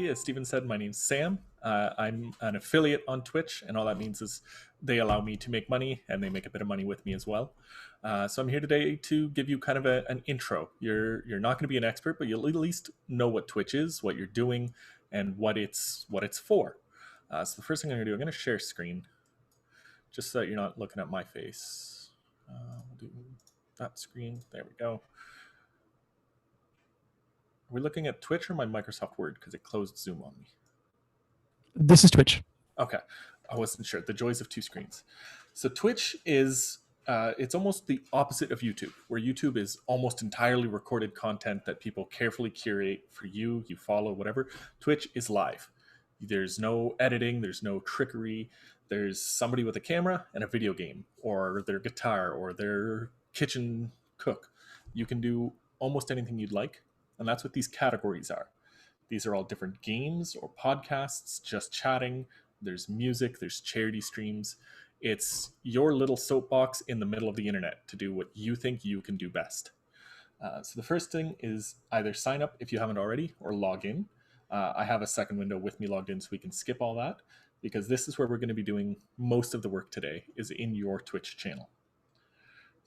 as Steven said, my name's Sam. I'm an affiliate on Twitch, and all that means is they allow me to make money, and they make a bit of money with me as well. So I'm here today to give you kind of an intro. You're not going to be an expert, but you'll at least know what Twitch is, what you're doing, and what it's for. So the first thing I'm going to do, I'm going to share screen, just so that you're not looking at my face. We'll do that screen. There we go. Are we looking at Twitch or my Microsoft Word? Because it closed Zoom on me. This is Twitch. Okay. I wasn't sure. The joys of two screens. So Twitch is, it's almost the opposite of YouTube, where YouTube is almost entirely recorded content that people carefully curate for you, you follow, whatever. Twitch is live. There's no editing. There's no trickery. There's somebody with a camera and a video game, or their guitar, or their kitchen cook. You can do almost anything you'd like. And that's what these categories are. These are all different games or podcasts, just chatting. There's music, there's charity streams. It's your little soapbox in the middle of the internet to do what you think you can do best. So the first thing is either sign up if you haven't already, or log in. I have a second window with me logged in, so we can skip all that, because this is where we're going to be doing most of the work today, is in your Twitch channel.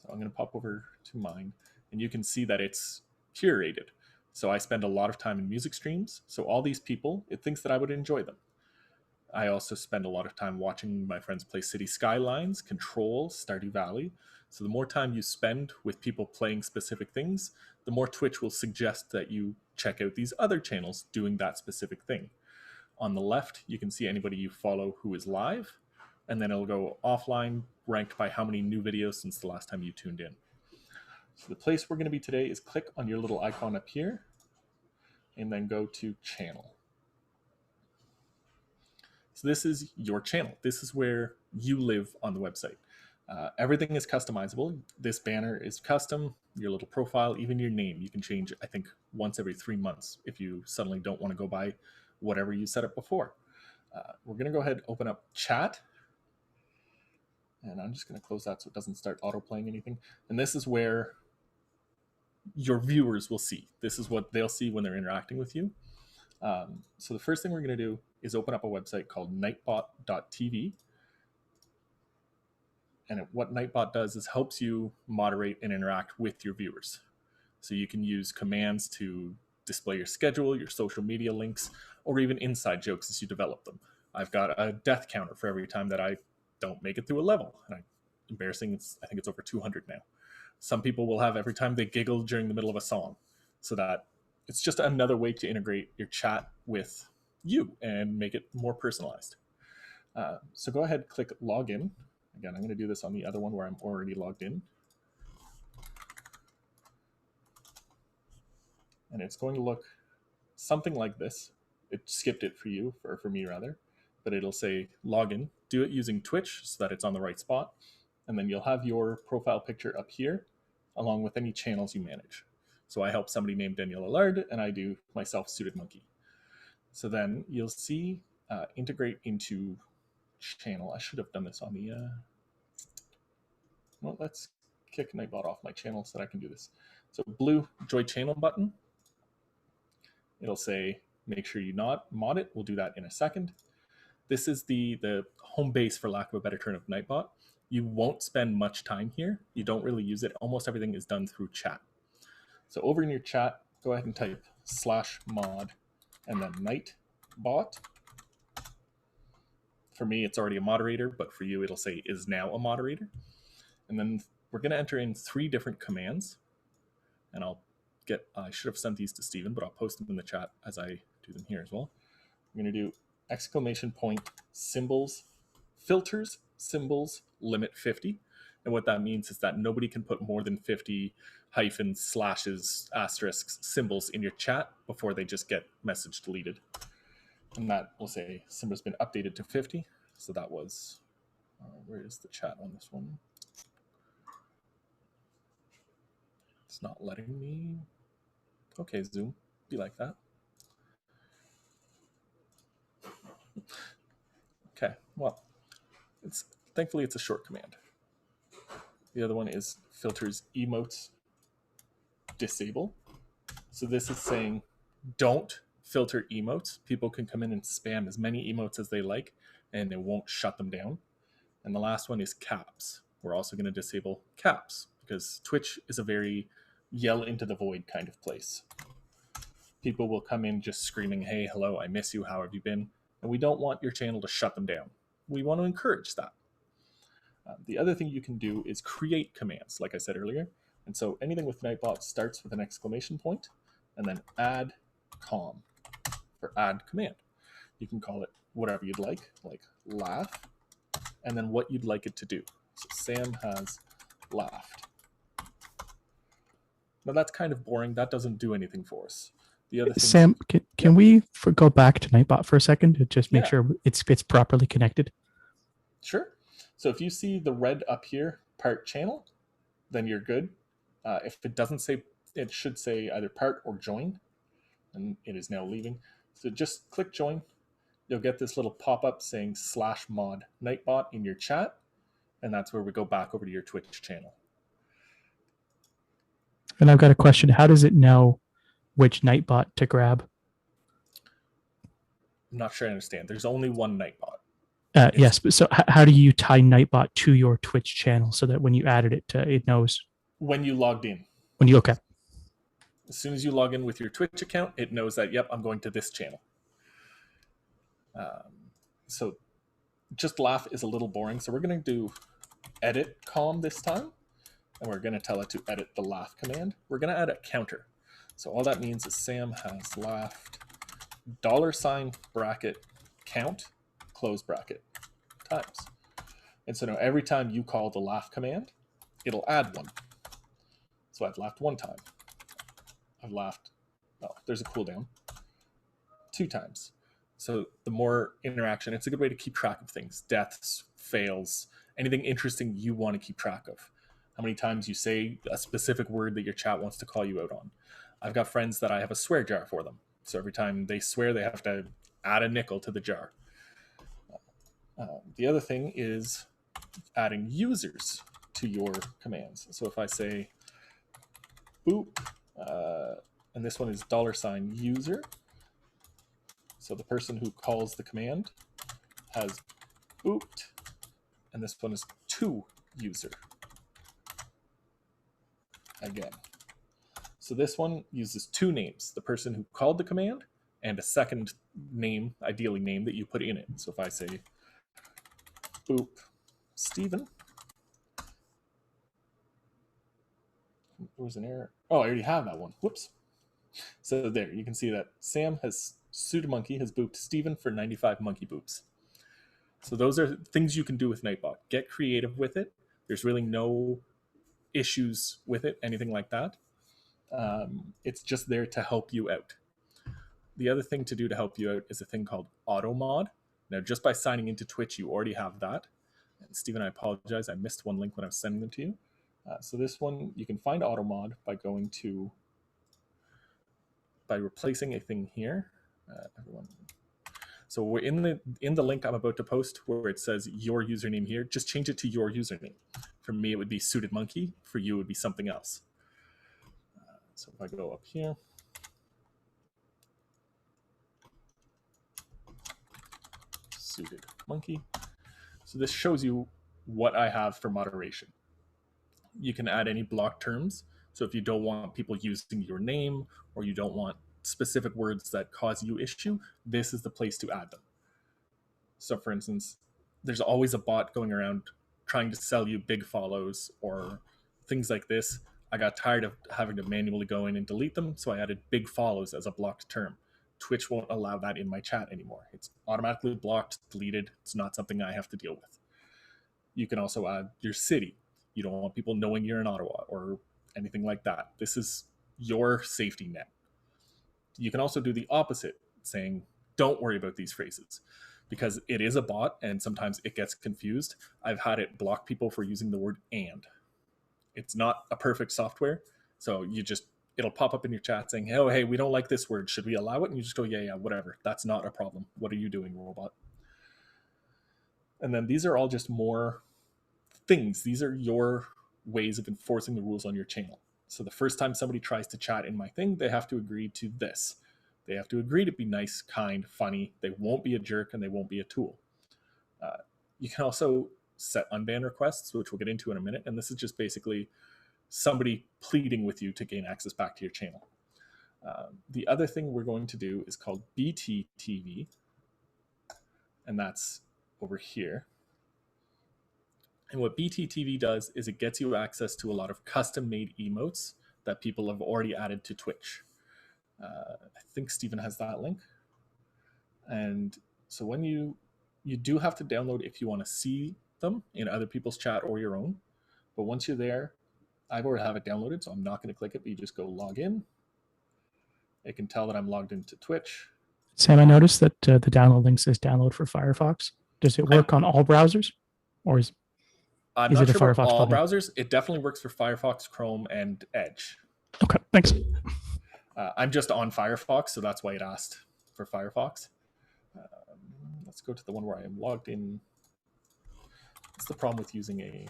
So I'm going to pop over to mine, and you can see that it's curated. So I spend a lot of time in music streams. So all these people, it thinks that I would enjoy them. I also spend a lot of time watching my friends play City Skylines, Control, Stardew Valley. So the more time you spend with people playing specific things, the more Twitch will suggest that you check out these other channels doing that specific thing. On the left, you can see anybody you follow who is live, and then it'll go offline, ranked by how many new videos since the last time you tuned in. So the place we're going to be today is click on your little icon up here and then go to channel. So this is your channel. This is where you live on the website. Everything is customizable. This banner is custom, your little profile, even your name. You can change, I think, once every 3 months if you suddenly don't want to go by whatever you set up before. We're going to go ahead and open up chat. And I'm just going to close that so it doesn't start auto-playing anything. And this is where your viewers will see. This is what they'll see when they're interacting with you. So the first thing we're going to do is open up a website called nightbot.tv. And what Nightbot does is helps you moderate and interact with your viewers. So you can use commands to display your schedule, your social media links, or even inside jokes as you develop them. I've got a death counter for every time that I don't make it through a level. And embarrassing, I think it's over 200 now. Some people will have every time they giggle during the middle of a song. So that it's just another way to integrate your chat with you and make it more personalized. So go ahead, click login. Again, I'm going to do this on the other one where I'm already logged in. And it's going to look something like this. It skipped it for you, or for me rather, but it'll say login. Do it using Twitch so that it's on the right spot. And then you'll have your profile picture up here, along with any channels you manage. So I help somebody named Danielle Allard, and I do myself, suitedmonkey. So then you'll see integrate into channel. I should have done this on the... Well, let's kick Nightbot off my channel so that I can do this. So blue join channel button. It'll say, make sure you not mod it. We'll do that in a second. This is the home base, for lack of a better term, of Nightbot. You won't spend much time here. You don't really use it. Almost everything is done through chat. So over in your chat, go ahead and type /mod and then Nightbot. For me, it's already a moderator, but for you, it'll say is now a moderator. And then we're going to enter in 3 different commands. And I should have sent these to Steven, but I'll post them in the chat as I do them here as well. I'm going to do !symbols filters symbols limit 50. And what that means is that nobody can put more than 50 hyphens, slashes, asterisks, symbols in your chat before they just get message deleted. And that will say symbol's been updated to 50. So that was, where is the chat on this one? It's not letting me. Okay, Zoom, be like that. Okay, well, thankfully it's a short command. The other one is filters emotes disable. So this is saying don't filter emotes. People can come in and spam as many emotes as they like, and it won't shut them down. And the last one is caps. We're also going to disable caps because Twitch is a very yell into the void kind of place. People will come in just screaming, hey, hello, I miss you, how have you been? And we don't want your channel to shut them down. We want to encourage that. The other thing you can do is create commands, like I said earlier. And so anything with Nightbot starts with an exclamation point and then add com for add command. You can call it whatever you'd like laugh, and then what you'd like it to do. So Sam has laughed. Now that's kind of boring. That doesn't do anything for us. The other thing, Sam, can we go back to Nightbot for a second to just make Yeah. sure it's properly connected? Sure. So if you see the red up here, part channel, then you're good. If it doesn't say, it should say either part or join, and it is now leaving. So just click join. You'll get this little pop-up saying /mod Nightbot in your chat, and that's where we go back over to your Twitch channel. And I've got a question. How does it know which Nightbot to grab? I'm not sure I understand. There's only one Nightbot. Yes, but so how do you tie Nightbot to your Twitch channel so that when you added it, it knows? When you logged in. Okay. As soon as you log in with your Twitch account, it knows that, yep, I'm going to this channel. So just laugh is a little boring. So we're going to do edit com this time, and we're going to tell it to edit the laugh command. We're going to add a counter. So all that means is Sam has laughed $bracket count close bracket times. And so now every time you call the laugh command, it'll add one. So I've laughed one time. I've laughed, there's a cooldown, 2 times. So the more interaction, it's a good way to keep track of things, deaths, fails, anything interesting you want to keep track of. How many times you say a specific word that your chat wants to call you out on. I've got friends that I have a swear jar for them. So every time they swear, they have to add a nickel to the jar. The other thing is adding users to your commands. So if I say boop, and this one is $user, so the person who calls the command has booped, and this one is /user again. So this one uses 2 names, the person who called the command and a second name, ideally name, that you put in it. So if I say boop Steven, there was an error. Oh, I already have that one. Whoops. So there, you can see that Sam has suitedmonkey has booped Steven for 95 monkey boops. So those are things you can do with Nightbot. Get creative with it. There's really no issues with it, anything like that. It's just there to help you out. The other thing to do to help you out is a thing called auto mod. Now, just by signing into Twitch, you already have that. And Steven, I apologize. I missed one link when I was sending them to you. So this one, you can find auto mod by replacing a thing here. Everyone. So we're in the link I'm about to post where it says your username here. Just change it to your username. For me, it would be suitedmonkey. For you, it would be something else. So if I go up here, suitedmonkey. So this shows you what I have for moderation. You can add any block terms. So if you don't want people using your name or you don't want specific words that cause you issue, this is the place to add them. So for instance, there's always a bot going around trying to sell you big follows or things like this. I got tired of having to manually go in and delete them, so I added big follows as a blocked term. Twitch won't allow that in my chat anymore. It's automatically blocked, deleted. It's not something I have to deal with. You can also add your city. You don't want people knowing you're in Ottawa or anything like that. This is your safety net. You can also do the opposite, saying, don't worry about these phrases, because it is a bot and sometimes it gets confused. I've had it block people for using the word and. It's not a perfect software, so it'll pop up in your chat saying, oh, hey, we don't like this word. Should we allow it? And you just go, yeah, whatever. That's not a problem. What are you doing, robot? And then these are all just more things. These are your ways of enforcing the rules on your channel. So the first time somebody tries to chat in my thing, they have to agree to this. They have to agree to be nice, kind, funny. They won't be a jerk, and they won't be a tool. You can also set unban requests, which we'll get into in a minute. And this is just basically somebody pleading with you to gain access back to your channel. The other thing we're going to do is called BTTV, and that's over here. And what BTTV does is it gets you access to a lot of custom-made emotes that people have already added to Twitch. I think Steven has that link. And so when you do have to download if you want to see them in other people's chat or your own. But once you're there, I've already have it downloaded, so I'm not going to click it, but you just go log in. It can tell that I'm logged into Twitch. Sam, I noticed that the download link says download for Firefox. Does it work on all browsers, or I'm not sure about all browsers. It definitely works for Firefox, Chrome, and Edge. Okay, thanks. I'm just on Firefox, so that's why it asked for Firefox. Let's go to the one where I am logged in. What's the problem with using a...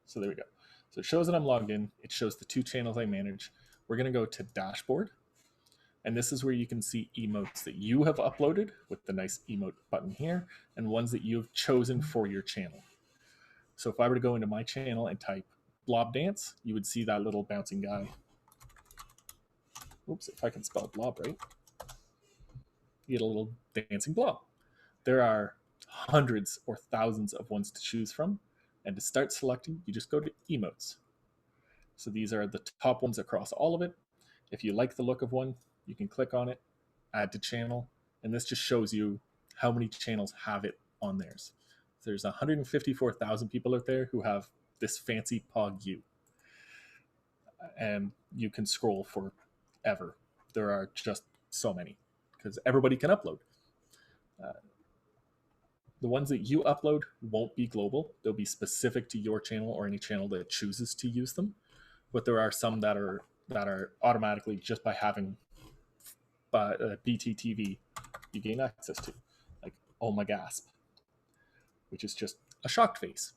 So there we go. So it shows that I'm logged in. It shows the 2 channels I manage. We're going to go to Dashboard. And this is where you can see emotes that you have uploaded with the nice emote button here, and ones that you've chosen for your channel. So if I were to go into my channel and type blob dance, you would see that little bouncing guy. Oops, if I can spell blob right. You get a little dancing blob. There are hundreds or thousands of ones to choose from. And to start selecting, you just go to emotes. So these are the top ones across all of it. If you like the look of one, you can click on it, add to channel, and this just shows you how many channels have it on theirs. There's 154,000 people out there who have this fancy Pog U. And you can scroll forever. There are just so many, because everybody can upload. The ones that you upload won't be global. They'll be specific to your channel or any channel that chooses to use them. But there are some that are automatically, just by having BTTV, you gain access to, like Oh My Gasp, which is just a shocked face,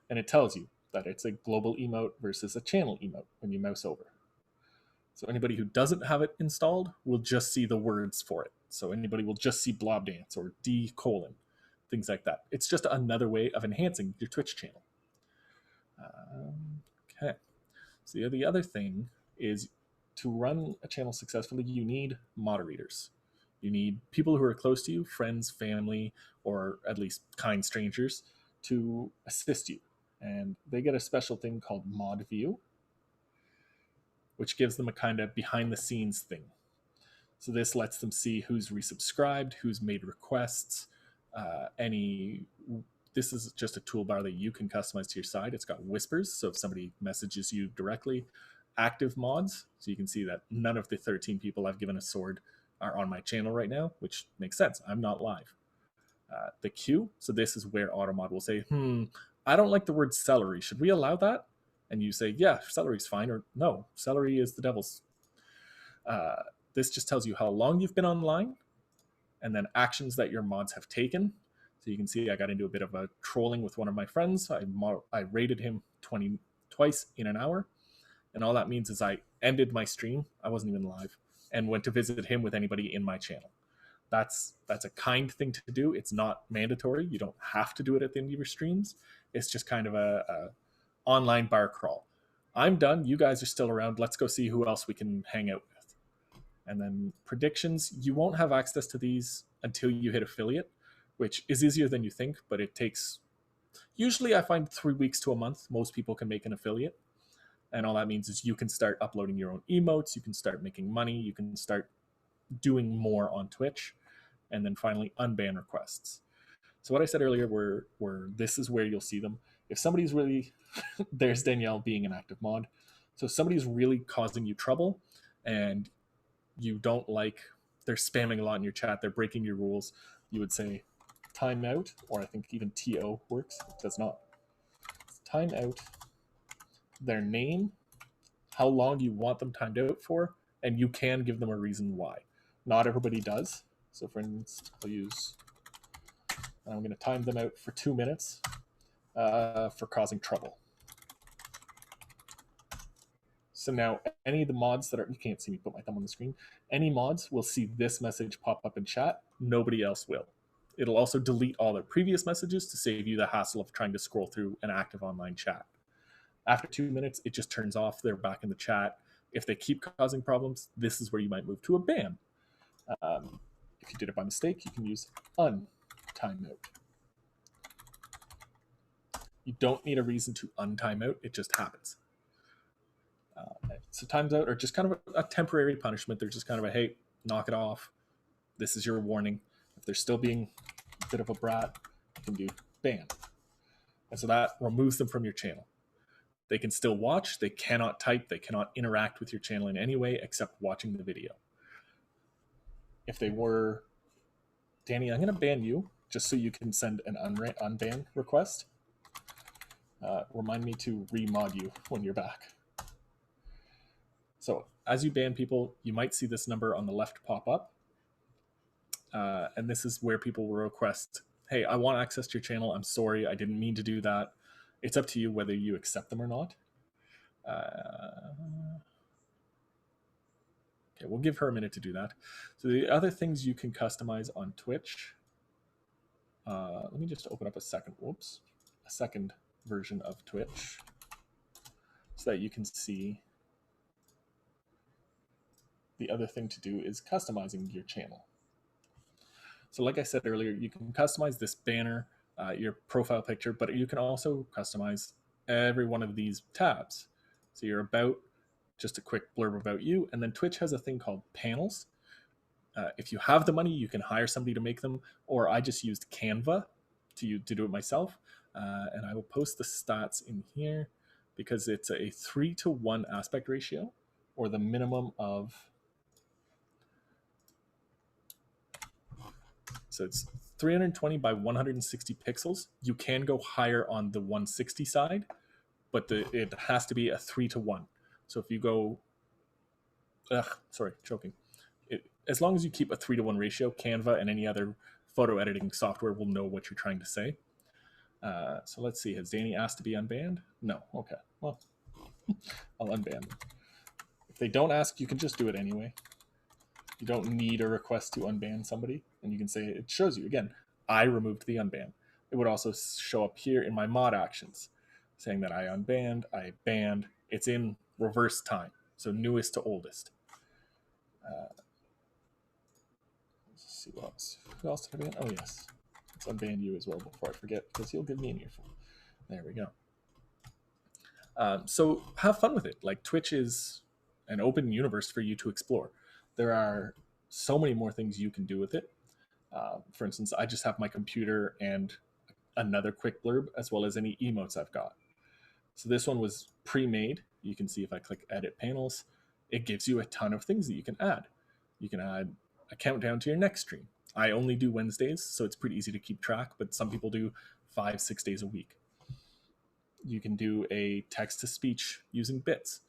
and it tells you that it's a global emote versus a channel emote when you mouse over. So anybody who doesn't have it installed will just see the words for it. So anybody will just see blob dance or D:, things like that. It's just another way of enhancing your Twitch channel. Okay. So the other thing is, to run a channel successfully, you need moderators. You need people who are close to you, friends, family, or at least kind strangers, to assist you. And they get a special thing called Mod View, which gives them a kind of behind the scenes thing. So this lets them see who's resubscribed, who's made requests, this is just a toolbar that you can customize to your side. It's got whispers, so if somebody messages you directly, active mods, so you can see that none of the 13 people I've given a sword are on my channel right now, which makes sense. I'm not live. The queue, so this is where Automod will say, I don't like the word celery. Should we allow that? And you say, yeah, celery's fine, or no, celery is the devil's. This just tells you how long you've been online, and then actions that your mods have taken. So you can see I got into a bit of a trolling with one of my friends. I rated him twice in an hour. And all that means is I ended my stream. I wasn't even live, and went to visit him with anybody in my channel. That's a kind thing to do. It's not mandatory. You don't have to do it at the end of your streams. It's just kind of a online bar crawl. I'm done. You guys are still around. Let's go see who else we can hang out with. And then predictions, you won't have access to these until you hit affiliate, which is easier than you think, but it takes, usually I find 3 weeks to a month, most people can make an affiliate. And all that means is you can start uploading your own emotes, you can start making money, you can start doing more on Twitch. And then finally, unban requests. So what I said earlier were this is where you'll see them. If somebody's really, there's Danielle being an active mod. So if somebody's really causing you trouble and you don't like, they're spamming a lot in your chat, they're breaking your rules, you would say timeout, or I think even TO works. It does not. Timeout, their name, how long you want them timed out for, and you can give them a reason why. Not everybody does. So for instance, I'm going to time them out for 2 minutes for causing trouble. So now any of the mods that are, you can't see me put my thumb on the screen, any mods will see this message pop up in chat. Nobody else will. It'll also delete all their previous messages to save you the hassle of trying to scroll through an active online chat. After 2 minutes, it just turns off. They're back in the chat. If they keep causing problems, this is where you might move to a ban. If you did it by mistake, you can use untimeout. You don't need a reason to untimeout. It just happens. So times out are just kind of a temporary punishment. They're just kind of a, hey, knock it off. This is your warning. If they're still being a bit of a brat, you can do ban. And so that removes them from your channel. They can still watch. They cannot type. They cannot interact with your channel in any way except watching the video. If they were, Danny, I'm going to ban you just so you can send an unban request. Remind me to remod you when you're back. So as you ban people, you might see this number on the left pop up. And this is where people will request, hey, I want access to your channel. I'm sorry, I didn't mean to do that. It's up to you whether you accept them or not. Okay, we'll give her a minute to do that. So the other things you can customize on Twitch. Let me just open up a second version of Twitch so that you can see. The other thing to do is customizing your channel. So like I said earlier, you can customize this banner, your profile picture, but you can also customize every one of these tabs. So your about, just a quick blurb about you, and then Twitch has a thing called panels. If you have the money, you can hire somebody to make them, or I just used Canva to do it myself. And I will post the stats in here because it's a 3:1 aspect ratio, or the minimum of, so it's 320 by 160 pixels. You can go higher on the 160 side, but it has to be a 3:1. So if you go, choking. As long as you keep a 3:1 ratio, Canva and any other photo editing software will know what you're trying to say. So let's see. Has Danny asked to be unbanned? No. Okay. Well, I'll unban them. If they don't ask, you can just do it anyway. You don't need a request to unban somebody, and you can say, it shows you, again, I removed the unban. It would also show up here in my mod actions, saying that I unbanned, I banned. It's in reverse time, so newest to oldest. Let's see what else. Who else did I ban? Oh, yes. Let's unban you as well before I forget, because you'll give me an earful. There we go. So have fun with it. Like, Twitch is an open universe for you to explore. There are so many more things you can do with it. For instance, I just have my computer and another quick blurb, as well as any emotes I've got. So this one was pre-made. You can see if I click edit panels, it gives you a ton of things that you can add. You can add a countdown to your next stream. I only do Wednesdays, so it's pretty easy to keep track, but some people do 5-6 days a week. You can do a text-to-speech using bits.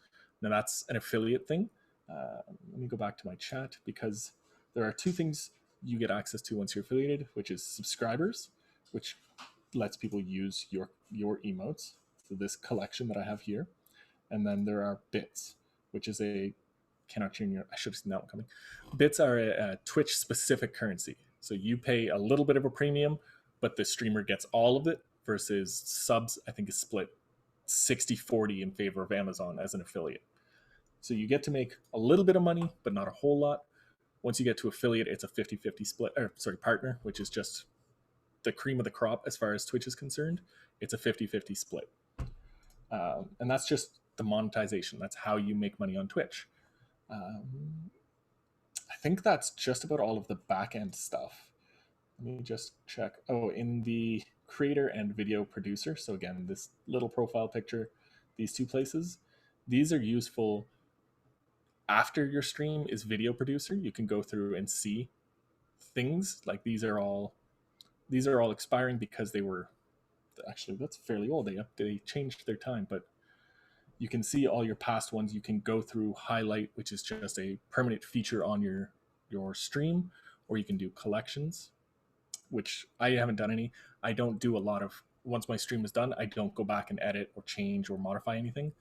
Now that's an affiliate thing. Let me go back to my chat, because there are two things you get access to once you're affiliated, which is subscribers, which lets people use your emotes. So this collection that I have here. And then there are bits, which is I should have seen that one coming. Bits are a Twitch specific currency. So you pay a little bit of a premium, but the streamer gets all of it, versus subs, I think, is split 60-40 in favor of Amazon as an affiliate. So you get to make a little bit of money, but not a whole lot. Once you get to affiliate, it's a 50-50 split, partner, which is just the cream of the crop as far as Twitch is concerned. It's a 50-50 split. And that's just the monetization. That's how you make money on Twitch. I think that's just about all of the back-end stuff. Let me just check. Oh, in the creator and video producer. So again, this little profile picture, these two places, these are useful after your stream is video producer. You can go through and see things like these are all expiring because they were, actually that's fairly old. They changed their time, but you can see all your past ones. You can go through highlight, which is just a permanent feature on your stream, or you can do collections, which I haven't done any. I don't do a lot of, once my stream is done, I don't go back and edit or change or modify anything.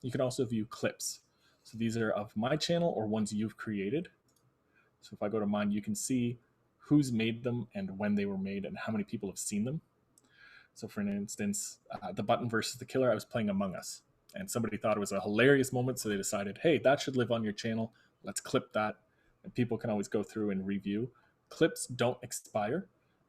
You can also view clips. So these are of my channel or ones you've created. So if I go to mine, you can see who's made them and when they were made and how many people have seen them. So for instance, the button versus the killer, I was playing Among Us, and somebody thought it was a hilarious moment, so they decided, hey, that should live on your channel. Let's clip that. And people can always go through and review. Clips don't expire.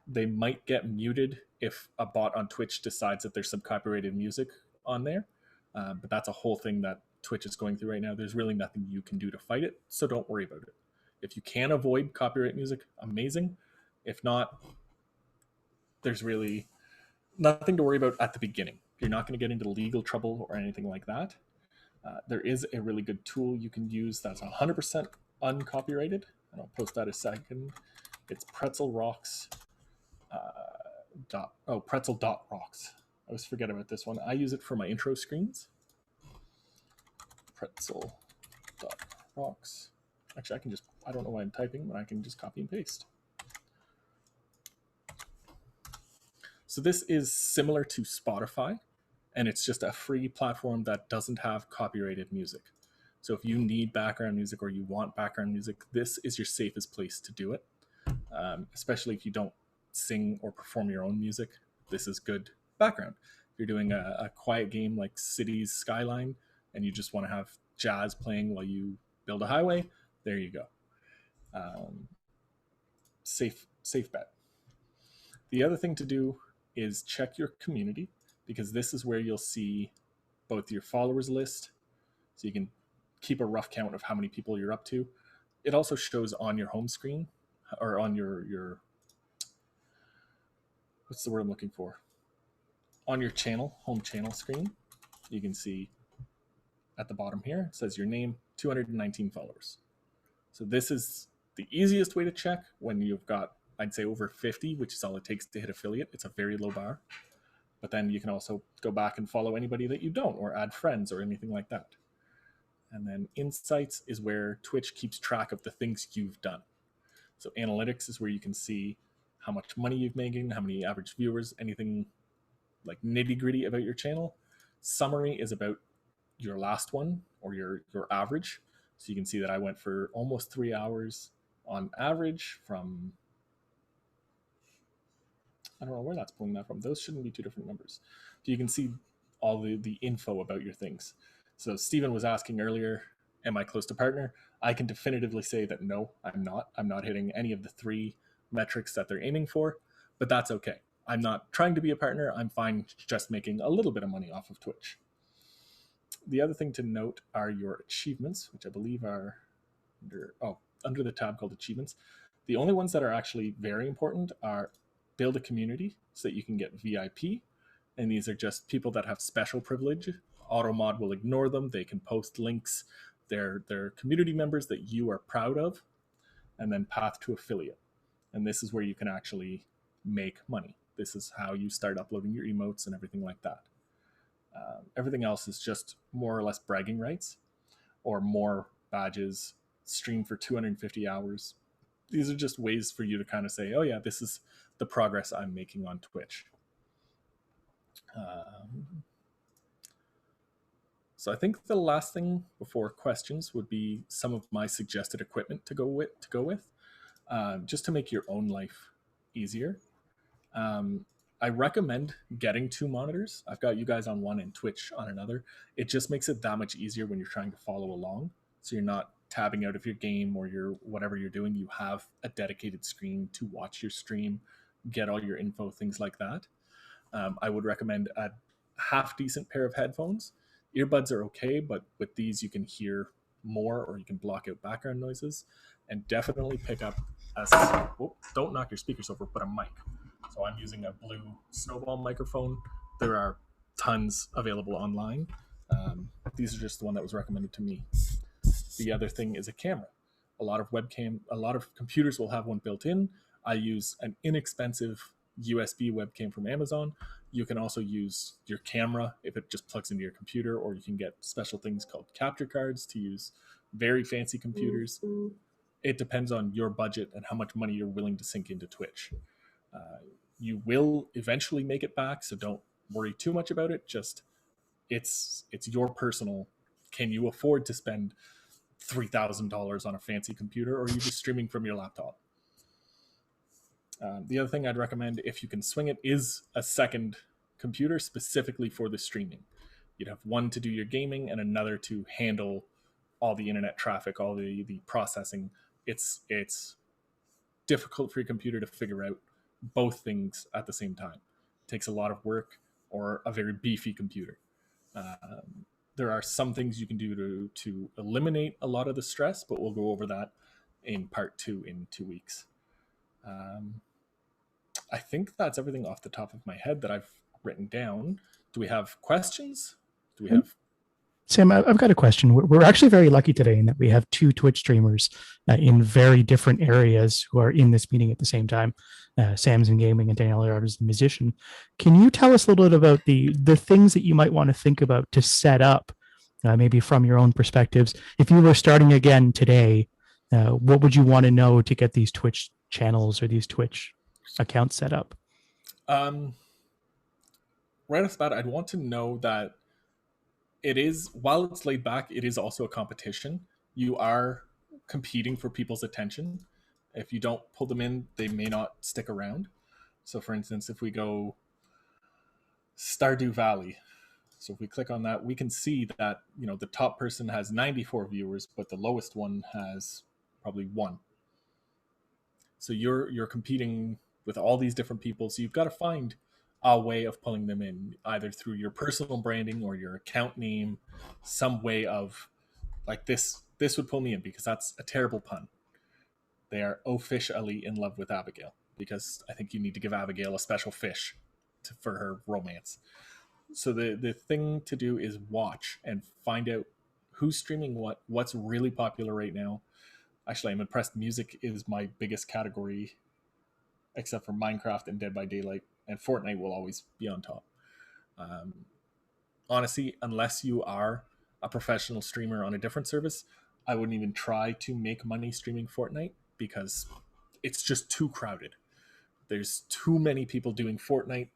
They might get muted if a bot on Twitch decides that there's some copyrighted music on there. But that's a whole thing that Twitch is going through right now. There's really nothing you can do to fight it, so don't worry about it. If you can avoid copyright music, amazing. If not, there's really nothing to worry about at the beginning. You're not going to get into legal trouble or anything like that. There is a really good tool you can use that's 100% uncopyrighted, and I'll post that a second. It's Pretzel Rocks. Pretzel Rocks. I always forget about this one. I use it for my intro screens. Pretzel Rocks. Actually, I don't know why I'm typing, but I can just copy and paste. So this is similar to Spotify, and it's just a free platform that doesn't have copyrighted music. So if you need background music or you want background music, this is your safest place to do it, especially if you don't sing or perform your own music. This is good background. If you're doing a quiet game like Cities Skyline and you just want to have jazz playing while you build a highway, there you go. Safe bet. The other thing to do is check your community, because this is where you'll see both your followers list, so you can keep a rough count of how many people you're up to. It also shows on your home screen, or on your what's the word I'm looking for? On your channel, home channel screen, you can see at the bottom here, it says your name, 219 followers. So this is the easiest way to check when you've got, I'd say, over 50, which is all it takes to hit affiliate. It's a very low bar. But then you can also go back and follow anybody that you don't, or add friends or anything like that. And then insights is where Twitch keeps track of the things you've done. So analytics is where you can see how much money you've made, how many average viewers, anything like nitty gritty about your channel. Summary is about your last one, or your average. So you can see that I went for almost 3 hours on average from, I don't know where that's pulling that from. Those shouldn't be two different numbers. But you can see all the info about your things. So Stephen was asking earlier, am I close to partner? I can definitively say that no, I'm not. I'm not hitting any of the 3 metrics that they're aiming for, but that's okay. I'm not trying to be a partner. I'm fine just making a little bit of money off of Twitch. The other thing to note are your achievements, which I believe are under the tab called achievements. The only ones that are actually very important are build a community so that you can get VIP. And these are just people that have special privilege. AutoMod will ignore them. They can post links. They're community members that you are proud of. And then path to affiliate. And this is where you can actually make money. This is how you start uploading your emotes and everything like that. Everything else is just more or less bragging rights, or more badges, stream for 250 hours. These are just ways for you to kind of say, oh yeah, this is the progress I'm making on Twitch. So I think the last thing before questions would be some of my suggested equipment to go with, just to make your own life easier. I recommend getting 2 monitors. I've got you guys on one and Twitch on another. It just makes it that much easier when you're trying to follow along. So you're not tabbing out of your game or your whatever you're doing. You have a dedicated screen to watch your stream, get all your info, things like that. I would recommend a half decent pair of headphones. Earbuds are okay, but with these you can hear more, or you can block out background noises. And definitely pick up don't knock your speakers over, but a mic. So I'm using a Blue Snowball microphone. There are tons available online. These are just the one that was recommended to me. The other thing is a camera. A lot of computers will have one built in. I use an inexpensive USB webcam from Amazon. You can also use your camera if it just plugs into your computer, or you can get special things called capture cards to use very fancy computers. It depends on your budget and how much money you're willing to sink into Twitch. You will eventually make it back, so don't worry too much about it. Just it's your personal can you afford to spend $3,000 on a fancy computer, or are you just streaming from your laptop? The other thing I'd recommend, if you can swing it, is a second computer specifically for the streaming. You'd have one to do your gaming and another to handle all the internet traffic, all the processing. It's difficult for your computer to figure out both things at the same time. It takes a lot of work, or a very beefy computer. There are some things you can do to eliminate a lot of the stress, but we'll go over that in part 2 in 2 weeks. I think that's everything off the top of my head that I've written down. Do we have questions? Do we have? Sam, I've got a question. We're actually very lucky today in that we have two Twitch streamers in very different areas who are in this meeting at the same time. Sam's in gaming and Danielle is a musician. Can you tell us a little bit about the things that you might want to think about to set up, maybe from your own perspectives? If you were starting again today, what would you want to know to get these Twitch channels or these Twitch accounts set up? Right off the bat, I'd want to know that it is, while it's laid back, it is also a competition. You are competing for people's attention. If you don't pull them in, they may not stick around. So for instance, if we go Stardew Valley, so if we click on that, we can see that, you know, the top person has 94 viewers, but the lowest one has probably 1. So you're competing with all these different people. So you've got to find a way of pulling them in, either through your personal branding or your account name, some way of, like, this would pull me in because that's a terrible pun. They are officially in love with Abigail, because I think you need to give Abigail a special fish for her romance. So the thing to do is watch and find out who's streaming what's really popular right now. Actually, I'm impressed. Music is my biggest category, except for Minecraft and Dead by Daylight, and Fortnite will always be on top. Honestly, unless you are a professional streamer on a different service, I wouldn't even try to make money streaming Fortnite, because it's just too crowded. There's too many people doing Fortnite,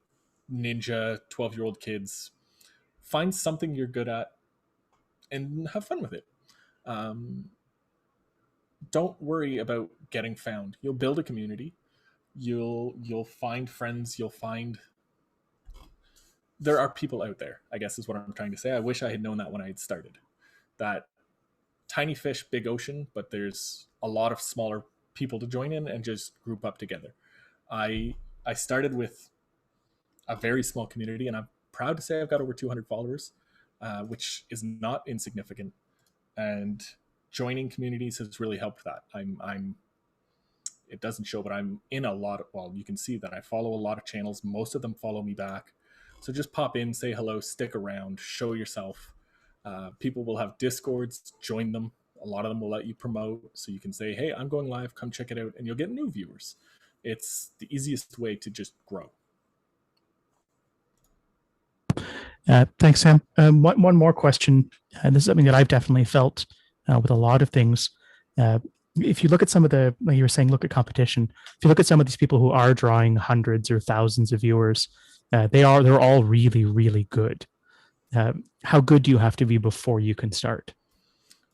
Ninja, 12-year-old kids. Find something you're good at and have fun with it. Don't worry about getting found. You'll build a community. You'll find friends. There are people out there, I guess is what I'm trying to say. I wish I had known that when I had started. That tiny fish, big ocean, but there's a lot of smaller people to join in and just group up together. I started with a very small community, and I'm proud to say I've got over 200 followers, which is not insignificant. And joining communities has really helped that. I'm it doesn't show, but I'm in a lot of, well, you can see that I follow a lot of channels. Most of them follow me back. So just pop in, say hello, stick around, show yourself. People will have Discords, join them. A lot of them will let you promote. So you can say, hey, I'm going live, come check it out, and you'll get new viewers. It's the easiest way to just grow. Thanks, Sam. One more question, and this is something that I've definitely felt with a lot of things. If you look at some of the, like you were saying, look at competition. If you look at some of these people who are drawing hundreds or thousands of viewers, they're all really, really good. How good do you have to be before you can start?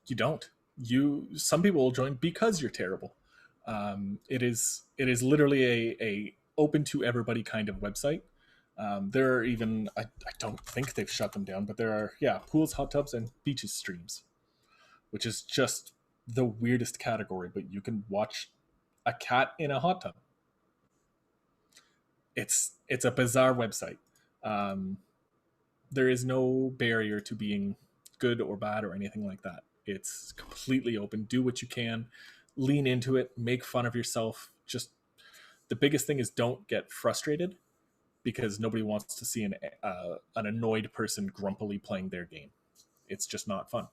You don't. Some people will join because you're terrible. It is literally a open to everybody kind of website. There are even, I don't think they've shut them down, but there are, pools, hot tubs, and beaches streams, which is just the weirdest category. But you can watch a cat in a hot tub. It's a bizarre website. There is no barrier to being good or bad or anything like that. It's completely open. Do what you can, lean into it, make fun of yourself. Just the biggest thing is don't get frustrated, because nobody wants to see an annoyed person grumpily playing their game. It's just not fun.